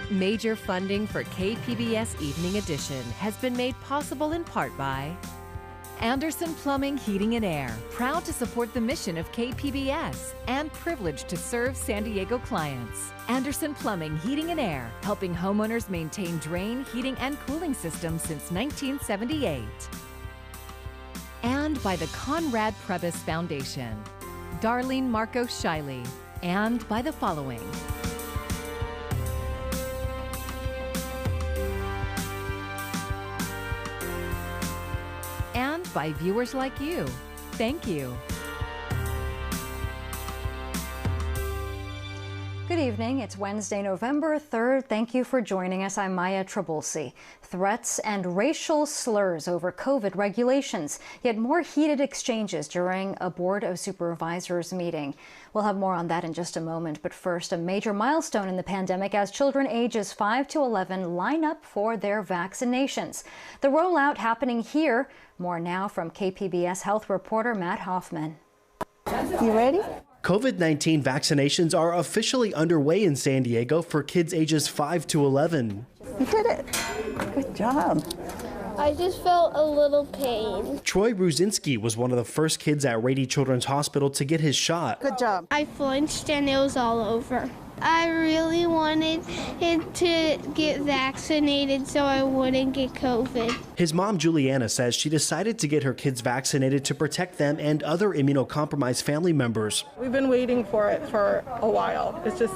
Major funding for KPBS Evening Edition has been made possible in part by Anderson Plumbing, Heating and Air, proud to support the mission of KPBS and privileged to serve San Diego clients. Anderson Plumbing, Heating and Air, helping homeowners maintain drain, heating, and cooling systems since 1978. And by the Conrad Prebys Foundation, Darlene Marco Shiley, and by the following. And by viewers like you. Thank you. Good evening. It's Wednesday, November 3rd. Thank you for joining us. I'm Maya Trabulsi. Threats and racial slurs over COVID regulations, yet more heated exchanges during a Board of Supervisors meeting. We'll have more on that in just a moment, but first, a major milestone in the pandemic as children ages 5 to 11 line up for their vaccinations. The rollout happening here. More now from KPBS health reporter Matt Hoffman. You ready? COVID-19 vaccinations are officially underway in San Diego for kids ages 5 to 11. You did it. Good job. I just felt a little pain. Troy Ruzinski was one of the first kids at Rady Children's Hospital to get his shot. Good job. I flinched and it was all over. I really wanted it to get vaccinated so I wouldn't get COVID. His mom, Juliana, says she decided to get her kids vaccinated to protect them and other immunocompromised family members. We've been waiting for it for a while. It's just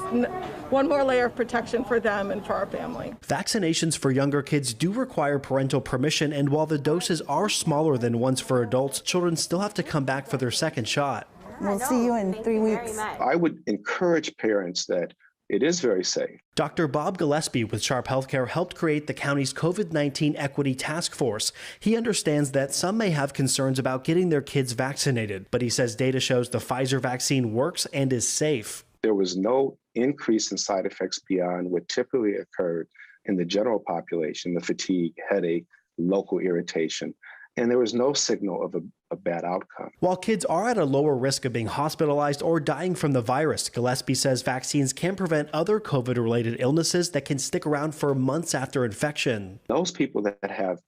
one more layer of protection for them and for our family. Vaccinations for younger kids do require parental permission, and while the doses are smaller than ones for adults, children still have to come back for their second shot. We'll see you in 3 weeks. I would encourage parents that it is very safe. Dr. Bob Gillespie with Sharp Healthcare helped create the county's COVID-19 Equity Task Force. He understands that some may have concerns about getting their kids vaccinated, but he says data shows the Pfizer vaccine works and is safe. There was no increase in side effects beyond what typically occurred in the general population, the fatigue, headache, local irritation. And there was no signal of a bad outcome. While kids are at a lower risk of being hospitalized or dying from the virus, Gillespie says vaccines can prevent other COVID-related illnesses that can stick around for months after infection. Those people that have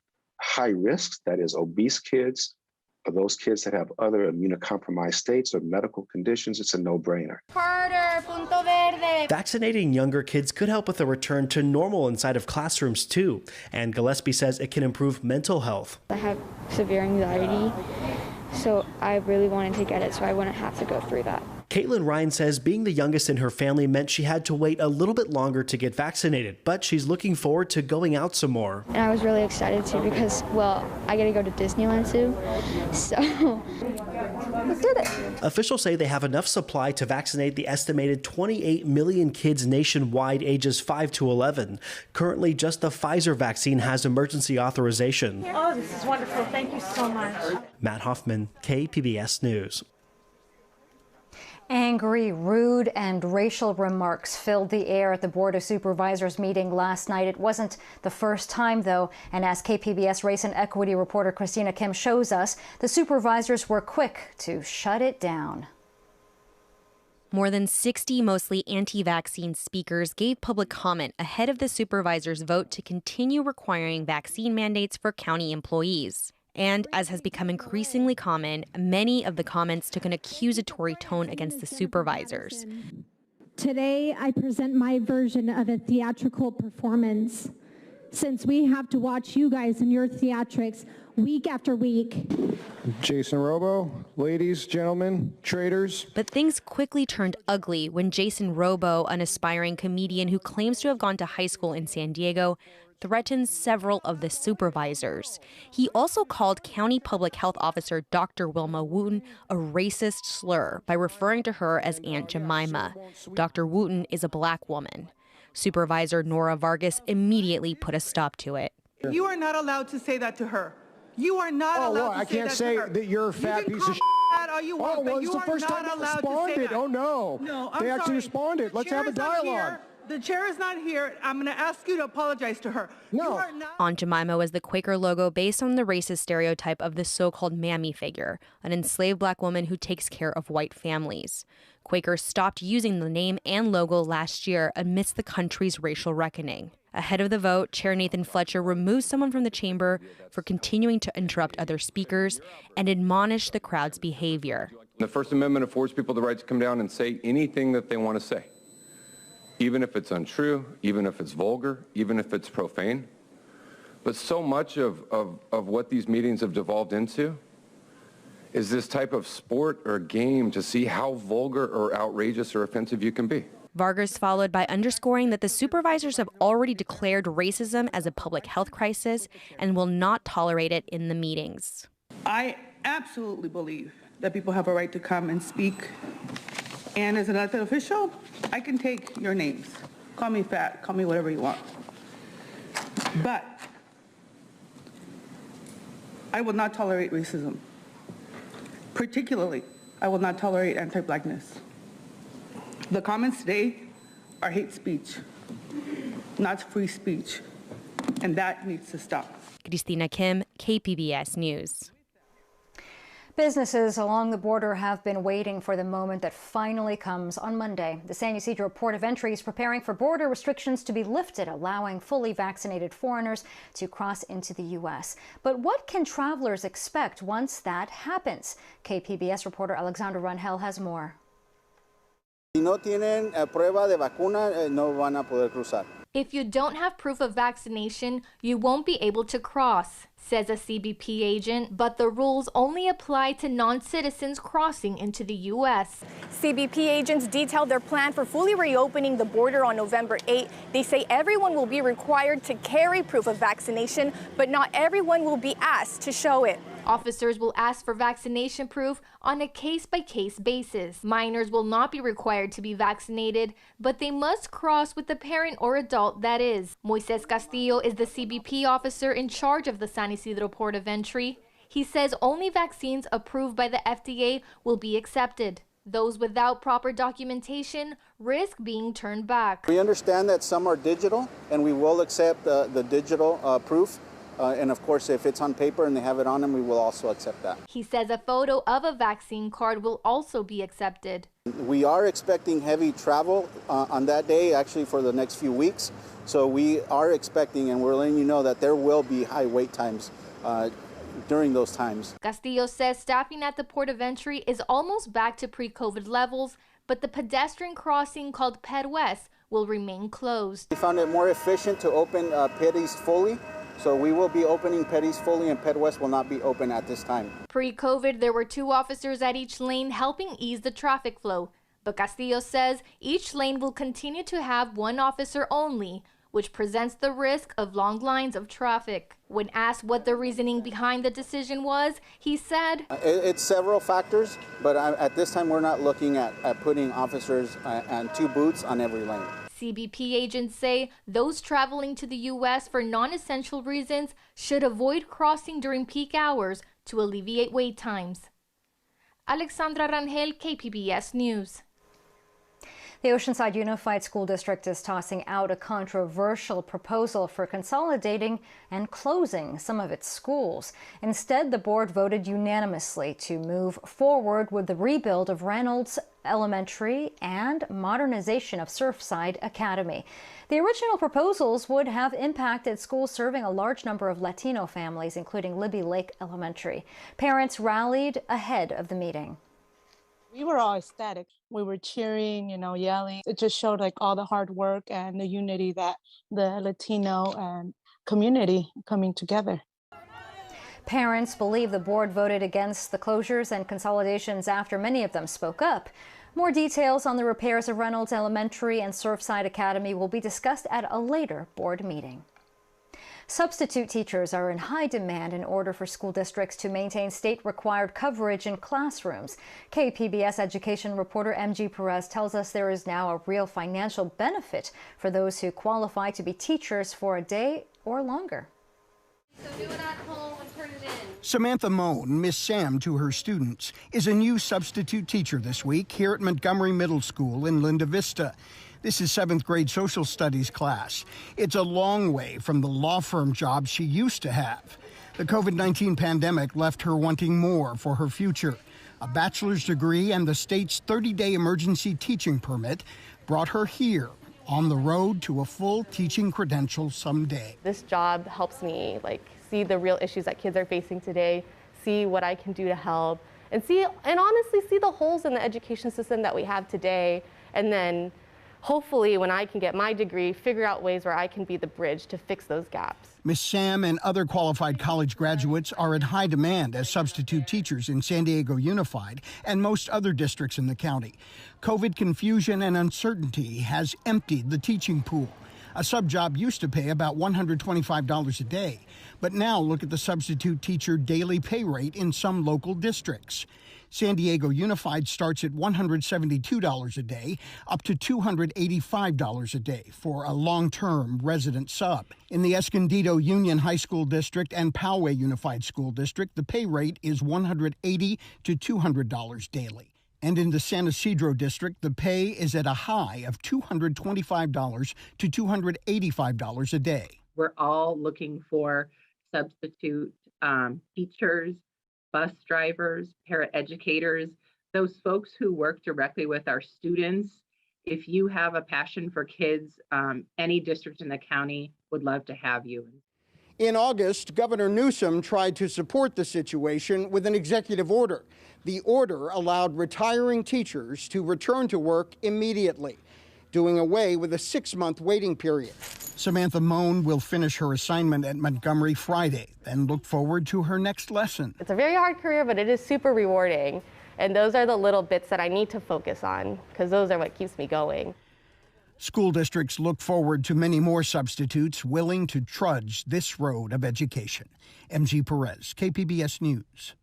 high risks, that is obese kids, or those kids that have other immunocompromised states or medical conditions, it's a no-brainer. Vaccinating younger kids could help with a return to normal inside of classrooms too. And Gillespie says it can improve mental health. I have severe anxiety, so I really wanted to get it so I wouldn't have to go through that. Caitlin Ryan says being the youngest in her family meant she had to wait a little bit longer to get vaccinated, but she's looking forward to going out some more. And I was really excited too because, well, I get to go to Disneyland too, so You did it. Officials say they have enough supply to vaccinate the estimated 28 million kids nationwide ages 5 to 11. Currently, just the Pfizer vaccine has emergency authorization. Oh, this is wonderful. Thank you so much. Matt Hoffman, KPBS News. Angry, rude, and racial remarks filled the air at the Board of Supervisors meeting last night. It wasn't the first time, though, and as KPBS race and equity reporter Christina Kim shows us, the supervisors were quick to shut it down. More than 60 mostly anti-vaccine speakers gave public comment ahead of the supervisors' vote to continue requiring vaccine mandates for county employees. And as has become increasingly common, many of the comments took an accusatory tone against the supervisors. Today, I present my version of a theatrical performance, since we have to watch you guys in your theatrics week after week. Jason Robo, ladies, gentlemen, traders. But things quickly turned ugly when Jason Robo, an aspiring comedian who claims to have gone to high school in San Diego, threatened several of the supervisors. He also called County Public Health Officer Dr. Wilma Wooten a racist slur by referring to her as Aunt Jemima. Dr. Wooten is a black woman. Supervisor Nora Vargas immediately put a stop to it. You are not allowed to say that to her. You are not allowed to say that to her. I can't say that you're a fat piece of shit. All you want, but you are not allowed to say that. Oh, no. No, I'm they actually sorry. responded. Let's have a dialogue. The chair is not here. I'm going to ask you to apologize to her. No. Aunt Jemima was the Quaker logo based on the racist stereotype of the so-called mammy figure, an enslaved black woman who takes care of white families. Quakers stopped using the name and logo last year amidst the country's racial reckoning. Ahead of the vote, Chair Nathan Fletcher removed someone from the chamber for continuing to interrupt other speakers and admonished the crowd's behavior. The First Amendment affords people the right to come down and say anything that they want to say, even if it's untrue, even if it's vulgar, even if it's profane. But so much of what these meetings have devolved into is this type of sport or game to see how vulgar or outrageous or offensive you can be. Vargas followed by underscoring that the supervisors have already declared racism as a public health crisis and will not tolerate it in the meetings. I absolutely believe that people have a right to come and speak. And as an elected official, I can take your names. Call me fat, call me whatever you want. But I will not tolerate racism. Particularly, I will not tolerate anti-Blackness. The comments today are hate speech, not free speech, and that needs to stop. Christina Kim, KPBS News. Businesses along the border have been waiting for the moment that finally comes on Monday. The San Ysidro Port of Entry is preparing for border restrictions to be lifted, allowing fully vaccinated foreigners to cross into the U.S. But what can travelers expect once that happens? KPBS reporter Alexandra Rangel has more. Si no tienen prueba de vacuna, no van a poder cruzar. If you don't have proof of vaccination, you won't be able to cross, says a CBP agent, but the rules only apply to non-citizens crossing into the U.S. CBP agents detailed their plan for fully reopening the border on November 8. They say everyone will be required to carry proof of vaccination, but not everyone will be asked to show it. Officers will ask for vaccination proof on a case-by-case basis. Minors will not be required to be vaccinated, but they must cross with the parent or adult that is. Moises Castillo is the CBP officer in charge of the San Ysidro Port of Entry. He says only vaccines approved by the FDA will be accepted. Those without proper documentation risk being turned back. We understand that some are digital, and we will accept the digital proof. And of course, if it's on paper and they have it on them, we will also accept that. He says a photo of a vaccine card will also be accepted. We are expecting heavy travel on that day, actually for the next few weeks. So we are expecting, and we're letting you know that there will be high wait times during those times. Castillo says staffing at the Port of Entry is almost back to pre-COVID levels, but the pedestrian crossing called Ped West will remain closed. We found it more efficient to open Ped East fully. So we will be opening Ped East fully, and Ped West will not be open at this time. Pre-COVID, there were 2 officers at each lane helping ease the traffic flow. But Castillo says each lane will continue to have 1 officer only, which presents the risk of long lines of traffic. When asked what the reasoning behind the decision was, he said, It's several factors, but at this time we're not looking at putting officers and 2 booths on every lane. CBP agents say those traveling to the U.S. for non-essential reasons should avoid crossing during peak hours to alleviate wait times. Alexandra Rangel, KPBS News. The Oceanside Unified School District is tossing out a controversial proposal for consolidating and closing some of its schools. Instead, the board voted unanimously to move forward with the rebuild of Reynolds Elementary and modernization of Surfside Academy. The original proposals would have impacted schools serving a large number of Latino families, including Libby Lake Elementary. Parents rallied ahead of the meeting. We were all ecstatic. We were cheering, yelling. It just showed all the hard work and the unity that the Latino community coming together. Parents believe the board voted against the closures and consolidations after many of them spoke up. More details on the repairs of Reynolds Elementary and Surfside Academy will be discussed at a later board meeting. Substitute teachers are in high demand in order for school districts to maintain state-required coverage in classrooms. KPBS education reporter MG Perez tells us there is now a real financial benefit for those who qualify to be teachers for a day or longer. So do it at home and turn it in. Samantha Moan, Miss Sam to her students, is a new substitute teacher this week here at Montgomery Middle School in Linda Vista. This is 7th grade social studies class. It's a long way from the law firm job she used to have. The COVID-19 pandemic left her wanting more for her future. A bachelor's degree and the state's 30-day emergency teaching permit brought her here, on the road to a full teaching credential someday. This job helps me see the real issues that kids are facing today, see what I can do to help, and honestly see the holes in the education system that we have today, and then hopefully when I can get my degree, figure out ways where I can be the bridge to fix those gaps. Ms. Sam and other qualified college graduates are at high demand as substitute teachers in San Diego Unified and most other districts in the county. COVID confusion and uncertainty has emptied the teaching pool. A sub-job used to pay about $125 a day, but now look at the substitute teacher daily pay rate in some local districts. San Diego Unified starts at $172 a day, up to $285 a day for a long-term resident sub. In the Escondido Union High School District and Poway Unified School District, the pay rate is $180 to $200 daily. And in the San Ysidro District, the pay is at a high of $225 to $285 a day. We're all looking for substitute teachers, bus drivers, paraeducators, those folks who work directly with our students. If you have a passion for kids, any district in the county would love to have you. In August, Governor Newsom tried to support the situation with an executive order. The order allowed retiring teachers to return to work immediately, doing away with a 6-month waiting period. Samantha Moan will finish her assignment at Montgomery Friday, then look forward to her next lesson. It's a very hard career, but it is super rewarding. And those are the little bits that I need to focus on, because those are what keeps me going. School districts look forward to many more substitutes willing to trudge this road of education. MG Perez, KPBS News.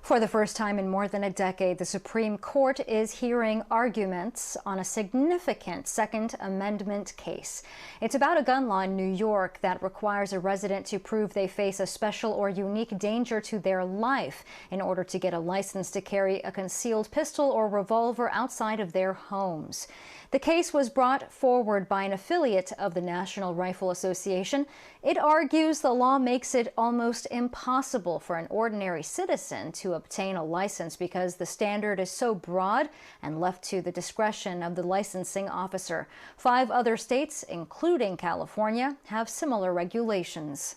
For the first time in more than a decade, the Supreme Court is hearing arguments on a significant Second Amendment case. It's about a gun law in New York that requires a resident to prove they face a special or unique danger to their life in order to get a license to carry a concealed pistol or revolver outside of their homes. The case was brought forward by an affiliate of the National Rifle Association. It argues the law makes it almost impossible for an ordinary citizen to obtain a license because the standard is so broad and left to the discretion of the licensing officer. 5 other states, including California, have similar regulations.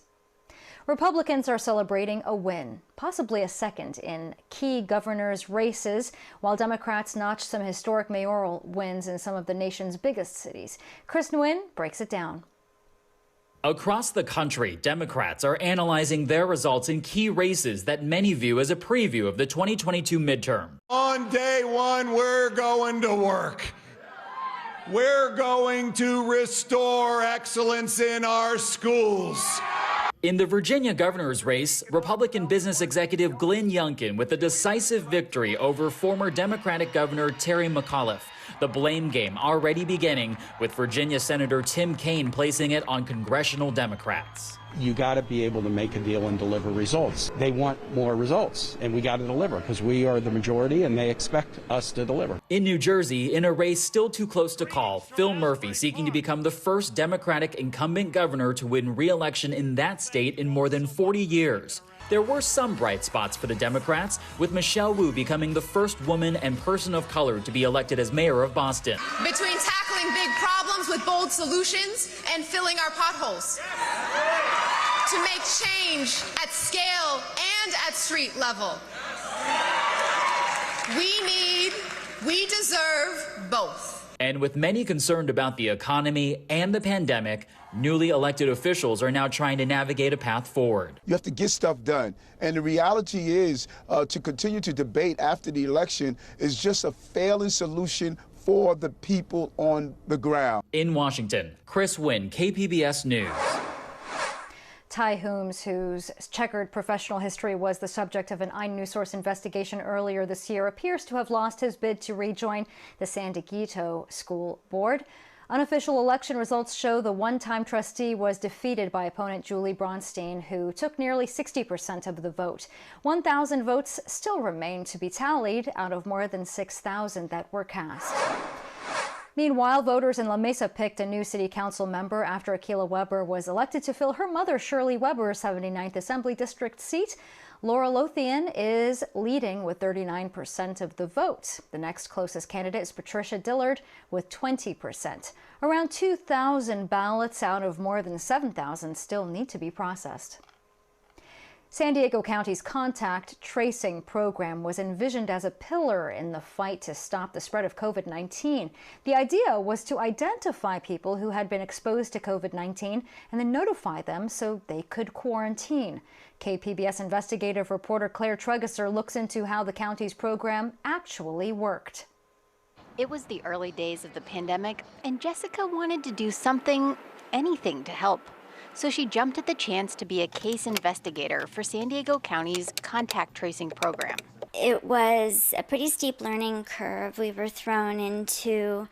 Republicans are celebrating a win, possibly a second, in key governors' races, while Democrats notch some historic mayoral wins in some of the nation's biggest cities. Chris Nguyen breaks it down. Across the country, Democrats are analyzing their results in key races that many view as a preview of the 2022 midterm. On day one, we're going to work. We're going to restore excellence in our schools. In the Virginia governor's race, Republican business executive Glenn Youngkin with a decisive victory over former Democratic Governor Terry McAuliffe. The blame game already beginning, with Virginia Senator Tim Kaine placing it on congressional Democrats. You got to be able to make a deal and deliver results. They want more results, and we got to deliver because we are the majority and they expect us to deliver. In New Jersey, in a race still too close to call, Phil Murphy seeking to become the first Democratic incumbent governor to win re-election in that state in more than 40 years. There were some bright spots for the Democrats, with Michelle Wu becoming the first woman and person of color to be elected as mayor of Boston. Between tackling big problems with bold solutions and filling our potholes. To make change at scale and at street level. We deserve both. And with many concerned about the economy and the pandemic, newly elected officials are now trying to navigate a path forward. You have to get stuff done. And the reality is to continue to debate after the election is just a failing solution for the people on the ground. In Washington, Chris Nguyen, KPBS News. Ty Hooms, whose checkered professional history was the subject of an iNewsSource investigation earlier this year, appears to have lost his bid to rejoin the San Diego School Board. Unofficial election results show the one-time trustee was defeated by opponent Julie Bronstein, who took nearly 60% of the vote. 1,000 votes still remain to be tallied out of more than 6,000 that were cast. Meanwhile, voters in La Mesa picked a new city council member after Akilah Weber was elected to fill her mother Shirley Weber's 79th Assembly District seat. Laura Lothian is leading with 39% of the vote. The next closest candidate is Patricia Dillard with 20%. Around 2,000 ballots out of more than 7,000 still need to be processed. San Diego County's contact tracing program was envisioned as a pillar in the fight to stop the spread of COVID-19. The idea was to identify people who had been exposed to COVID-19 and then notify them so they could quarantine. KPBS investigative reporter Claire Tregesser looks into how the county's program actually worked. It was the early days of the pandemic, and Jessica wanted to do something, anything to help. So she jumped at the chance to be a case investigator for San Diego County's contact tracing program. It was a pretty steep learning curve. We were thrown into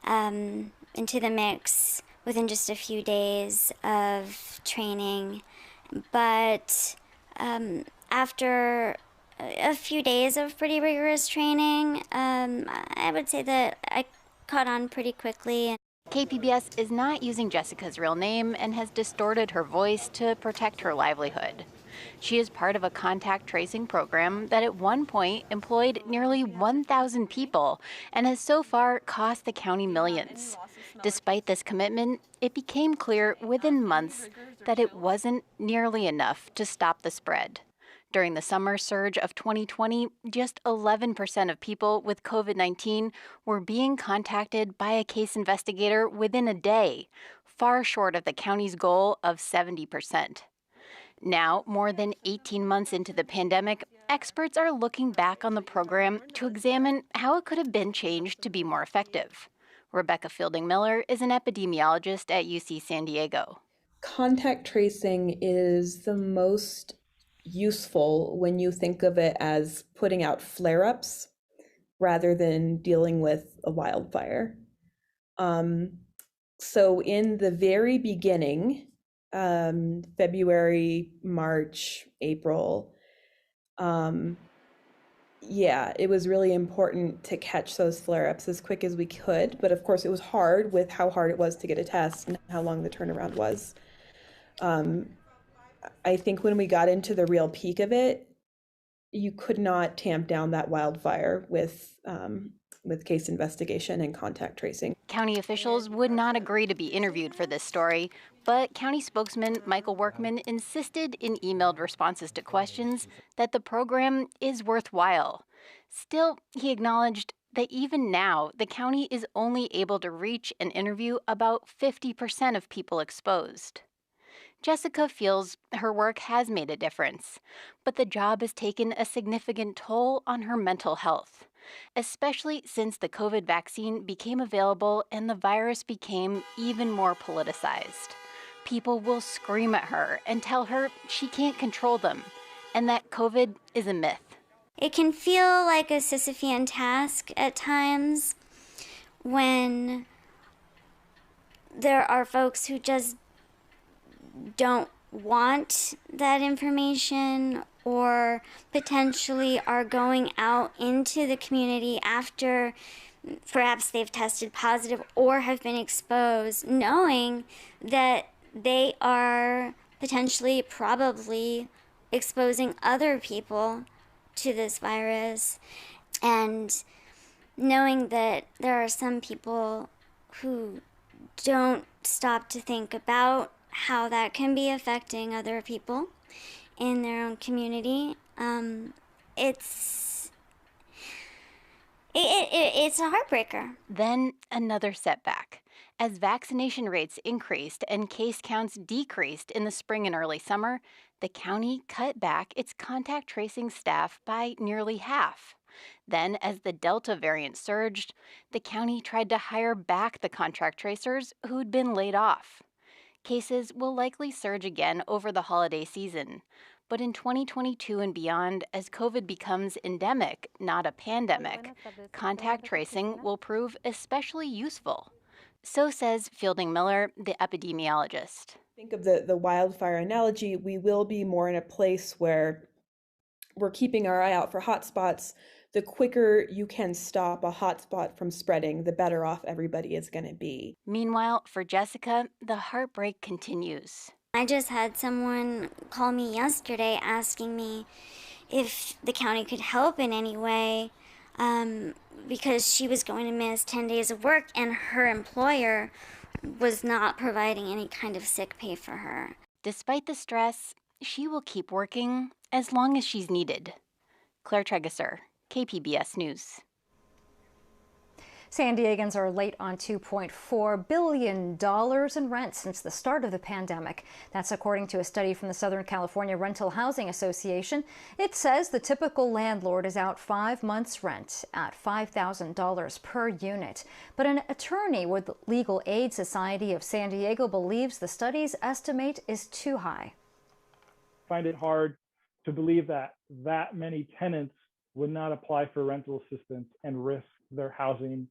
the mix within just a few days of training. But after a few days of pretty rigorous training, I would say that I caught on pretty quickly. KPBS is not using Jessica's real name and has distorted her voice to protect her livelihood. She is part of a contact tracing program that at one point employed nearly 1,000 people and has so far cost the county millions. Despite this commitment, it became clear within months that it wasn't nearly enough to stop the spread. During the summer surge of 2020, just 11% of people with COVID-19 were being contacted by a case investigator within a day, far short of the county's goal of 70%. Now, more than 18 months into the pandemic, experts are looking back on the program to examine how it could have been changed to be more effective. Rebecca Fielding Miller is an epidemiologist at UC San Diego. Contact tracing is the most useful when you think of it as putting out flare-ups rather than dealing with a wildfire. So in the very beginning, February, March, April, it was really important to catch those flare-ups as quick as we could. But of course, it was hard with how hard it was to get a test and how long the turnaround was. I think when we got into the real peak of it, you could not tamp down that wildfire with case investigation and contact tracing. County officials would not agree to be interviewed for this story, but county spokesman Michael Workman insisted in emailed responses to questions that the program is worthwhile. Still, he acknowledged that even now, the county is only able to reach and interview about 50% of people exposed. Jessica feels her work has made a difference, but the job has taken a significant toll on her mental health, especially since the COVID vaccine became available and the virus became even more politicized. People will scream at her and tell her she can't control them, and that COVID is a myth. It can feel like a Sisyphean task at times when there are folks who just don't want that information or potentially are going out into the community after perhaps they've tested positive or have been exposed, knowing that they are potentially probably exposing other people to this virus, and knowing that there are some people who don't stop to think about how that can be affecting other people in their own community. It's a heartbreaker. Then another setback. As vaccination rates increased and case counts decreased in the spring and early summer, the county cut back its contact tracing staff by nearly half. Then, as the Delta variant surged, the county tried to hire back the contract tracers who'd been laid off. Cases will likely surge again over the holiday season. But in 2022 and beyond, as COVID becomes endemic, not a pandemic, contact tracing will prove especially useful. So says Fielding Miller, the epidemiologist. Think of the wildfire analogy. We will be more in a place where we're keeping our eye out for hotspots. The quicker you can stop a hotspot from spreading, the better off everybody is going to be. Meanwhile, for Jessica, the heartbreak continues. I just had someone call me yesterday asking me if the county could help in any way because she was going to miss 10 days of work and her employer was not providing any kind of sick pay for her. Despite the stress, she will keep working as long as she's needed. Claire Tregesser, KPBS News. San Diegans are late on $2.4 billion in rent since the start of the pandemic. That's according to a study from the Southern California Rental Housing Association. It says the typical landlord is out 5 months' rent at $5,000 per unit. But an attorney with the Legal Aid Society of San Diego believes the study's estimate is too high. I find it hard to believe that many tenants would not apply for rental assistance and risk their housing,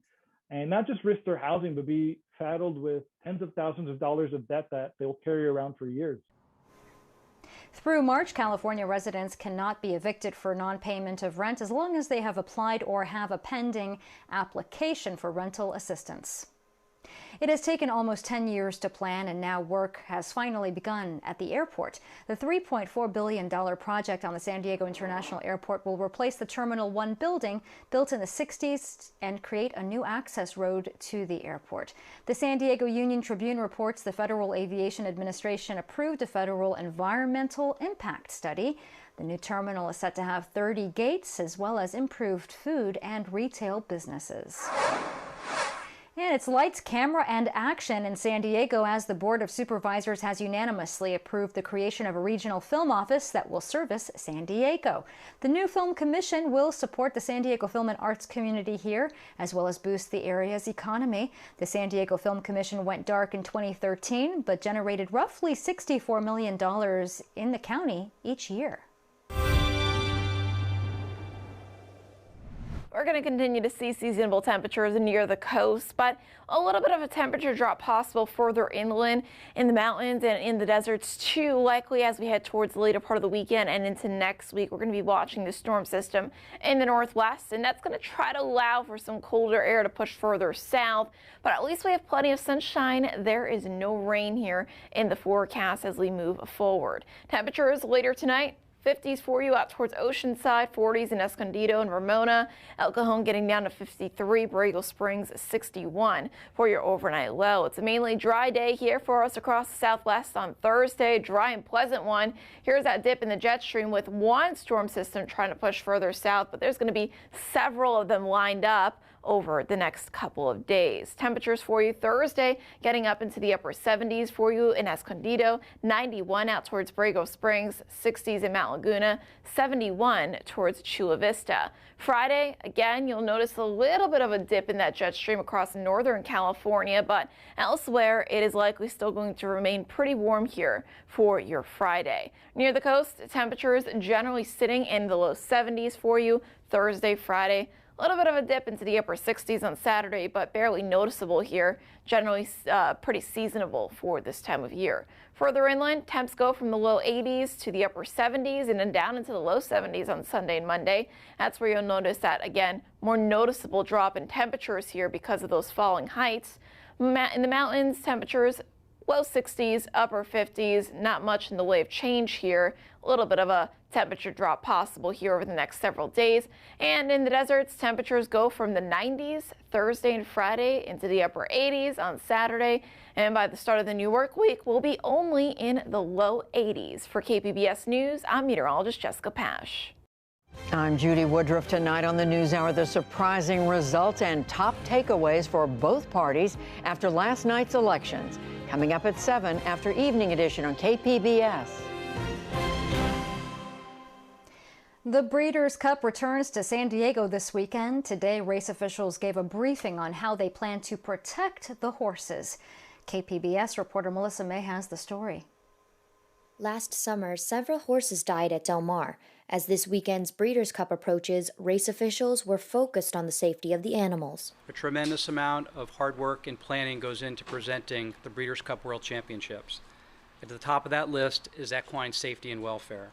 and not just risk their housing, but be saddled with tens of thousands of dollars of debt that they'll carry around for years. Through March, California residents cannot be evicted for non-payment of rent as long as they have applied or have a pending application for rental assistance. It has taken almost 10 years to plan, and now work has finally begun at the airport. The $3.4 billion project on the San Diego International Airport will replace the Terminal 1 building built in the 60s and create a new access road to the airport. The San Diego Union Tribune reports the Federal Aviation Administration approved a federal environmental impact study. The new terminal is set to have 30 gates as well as improved food and retail businesses. And it's lights, camera, and action in San Diego as the Board of Supervisors has unanimously approved the creation of a regional film office that will service San Diego. The new film commission will support the San Diego film and arts community here, as well as boost the area's economy. The San Diego Film Commission went dark in 2013, but generated roughly $64 million in the county each year. We're going to continue to see seasonable temperatures near the coast, but a little bit of a temperature drop possible further inland in the mountains and in the deserts too, likely as we head towards the later part of the weekend and into next week. We're going to be watching the storm system in the northwest, and that's going to try to allow for some colder air to push further south, but at least we have plenty of sunshine. There is no rain here in the forecast as we move forward. Temperatures later tonight, 50s for you out towards Oceanside, 40s in Escondido and Ramona. El Cajon getting down to 53, Borrego Springs 61 for your overnight low. It's a mainly dry day here for us across the southwest on Thursday, dry and pleasant one. Here's that dip in the jet stream with one storm system trying to push further south, but there's going to be several of them lined up over the next couple of days. Temperatures for you Thursday getting up into the upper 70s for you in Escondido, 91 out towards Borrego Springs, 60s in Mount Laguna, 71 towards Chula Vista. Friday, again, you'll notice a little bit of a dip in that jet stream across northern California, but elsewhere it is likely still going to remain pretty warm here for your Friday. Near the coast, temperatures generally sitting in the low 70s for you Thursday, Friday. A little bit of a dip into the upper 60s on Saturday, but barely noticeable here. Generally pretty seasonable for this time of year. Further inland, temps go from the low 80s to the upper 70s and then down into the low 70s on Sunday and Monday. That's where you'll notice that, again, more noticeable drop in temperatures here because of those falling heights. In the mountains, temperatures low 60s, upper 50s, not much in the way of change here. A little bit of a temperature drop possible here over the next several days. And in the deserts, temperatures go from the 90s Thursday and Friday into the upper 80s on Saturday. And by the start of the new work week, we'll be only in the low 80s. For KPBS News, I'm meteorologist Jessica Pash. I'm Judy Woodruff. Tonight on the NewsHour, the surprising results and top takeaways for both parties after last night's elections. Coming up at 7 after Evening Edition on KPBS. The Breeders' Cup returns to San Diego this weekend. Today, race officials gave a briefing on how they plan to protect the horses. KPBS reporter Melissa May has the story. Last summer, several horses died at Del Mar. As this weekend's Breeders' Cup approaches, race officials were focused on the safety of the animals. A tremendous amount of hard work and planning goes into presenting the Breeders' Cup World Championships. At the top of that list is equine safety and welfare.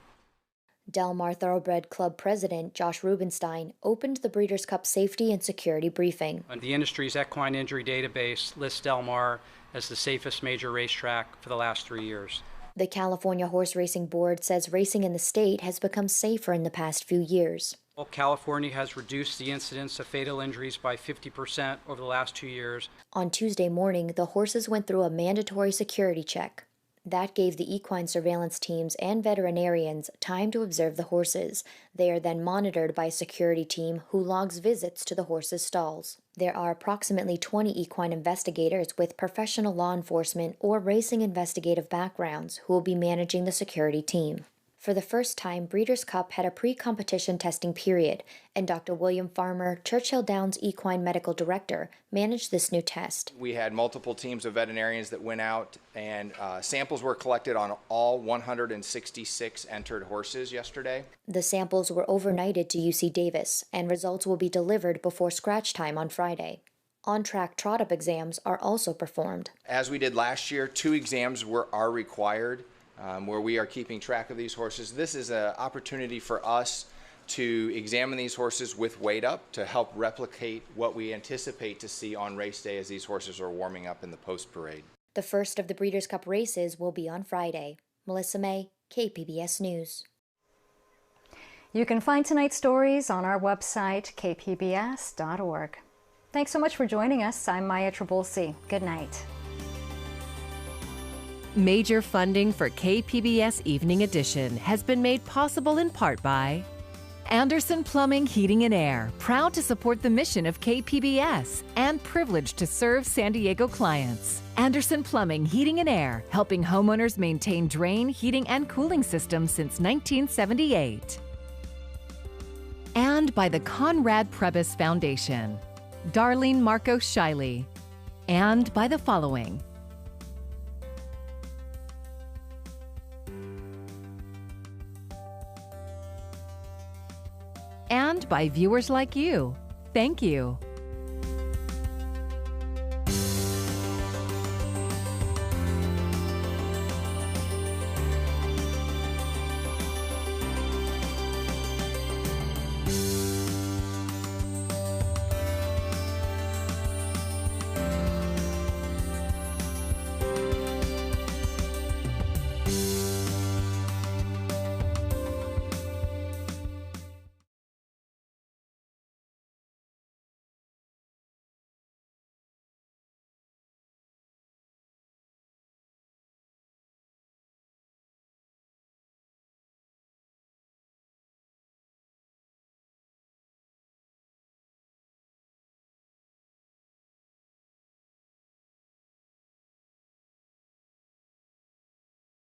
Del Mar Thoroughbred Club President Josh Rubenstein opened the Breeders' Cup safety and security briefing. The industry's equine injury database lists Del Mar as the safest major racetrack for the last 3 years. The California Horse Racing Board says racing in the state has become safer in the past few years. Well, California has reduced the incidence of fatal injuries by 50% over the last 2 years. On Tuesday morning, the horses went through a mandatory security check. That gave the equine surveillance teams and veterinarians time to observe the horses. They are then monitored by a security team who logs visits to the horses' stalls. There are approximately 20 equine investigators with professional law enforcement or racing investigative backgrounds who will be managing the security team. For the first time, Breeders' Cup had a pre-competition testing period, and Dr. William Farmer, Churchill Downs Equine Medical Director, managed this new test. We had multiple teams of veterinarians that went out, and samples were collected on all 166 entered horses yesterday. The samples were overnighted to UC Davis, and results will be delivered before scratch time on Friday. On-track trot-up exams are also performed. As we did last year, 2 exams are required. Where we are keeping track of these horses. This is an opportunity for us to examine these horses with weight up to help replicate what we anticipate to see on race day as these horses are warming up in the post-parade. The first of the Breeders' Cup races will be on Friday. Melissa May, KPBS News. You can find tonight's stories on our website, kpbs.org. Thanks so much for joining us. I'm Maya Trabulsi. Good night. Major funding for KPBS Evening Edition has been made possible in part by Anderson Plumbing, Heating and Air, proud to support the mission of KPBS and privileged to serve San Diego clients. Anderson Plumbing, Heating and Air, helping homeowners maintain drain, heating, and cooling systems since 1978. And by the Conrad Prebys Foundation, Darlene Marcos Shiley, and by the following: and by viewers like you. Thank you.